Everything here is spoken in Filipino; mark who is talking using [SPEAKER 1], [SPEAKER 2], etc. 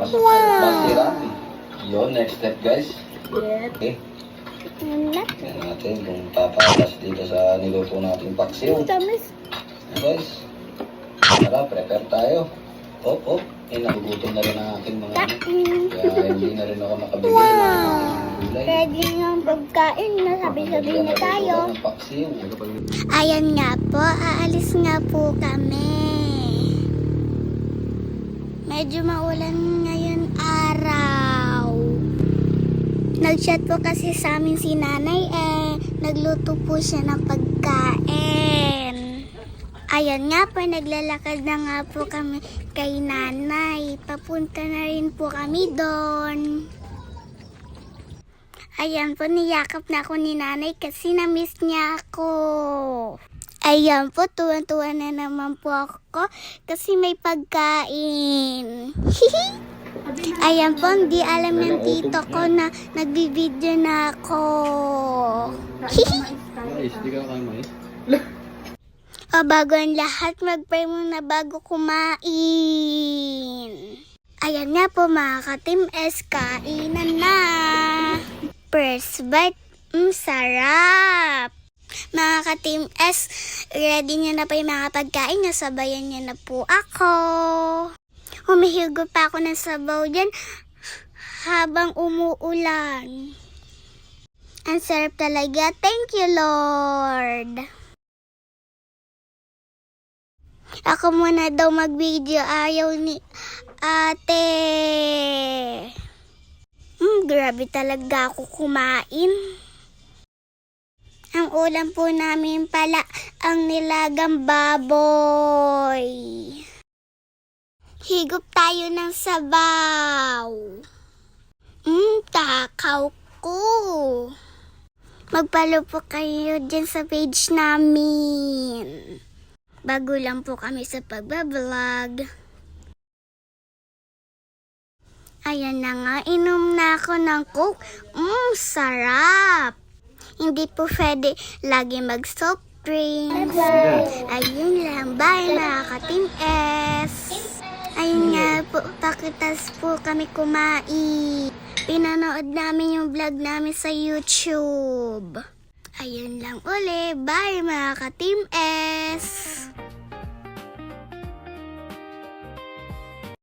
[SPEAKER 1] Masira. Yun, next step guys.
[SPEAKER 2] Yes.
[SPEAKER 1] Okay. Tingnan natin kung papatas dito sa niluto nating paksiw.
[SPEAKER 2] Tamis.
[SPEAKER 1] Guys, tara, prepare tayo. Op. Nagugutom na rin ang aking mga ano. Kaya hindi na rin ako nakabigay ng gulay.
[SPEAKER 2] Ready ng pagkain na sabi-sabi na tayo.
[SPEAKER 1] Ng paksiw.
[SPEAKER 2] Ayan nga po, aalis nga po kami. Medyo maulan ngayon araw. Nag-chat po kasi sa amin si nanay nagluto po siya ng pagkain. Ayan nga po, naglalakad na nga po kami kay nanay. Papunta na rin po kami doon. Ayan po, niyakap na ako ni nanay kasi na-miss niya ako. Ayan po, tuwan-tuwa na naman po ako kasi may pagkain. Ayan po, hindi alam ng tito ko na nagbibideo na ako.
[SPEAKER 1] Mais, di ka kain mais?
[SPEAKER 2] O bago ang lahat, mag-pray muna bago kumain. Ayan nga po mga ka-Team S, kainan na. First bite, sarap. Mga ka-Team S, ready nyo na pa yung mga pagkain nyo, sabayan nyo na po ako. Humihigo pa ako ng sabaw dyan habang umuulan. Ang sarap talaga. Thank you, Lord. Ako muna daw mag-video, ayaw ni ate. Grabe talaga ako kumain. Ang ulam po namin pala ang nilagang baboy. Higop tayo ng sabaw. Takaw ko. Magpalo po kayo dyan sa page namin. Bago lang po kami sa pagbablog. Ayan na nga, inom na ako ng Coke. Sarap. Hindi po pwede lagi mag-soft drinks. Ayun lang, bye mga ka-Team S. Ayun nga po, pakitas po kami kumain. Pinanood namin yung vlog namin sa YouTube. Ayun lang uli, bye mga ka-Team S.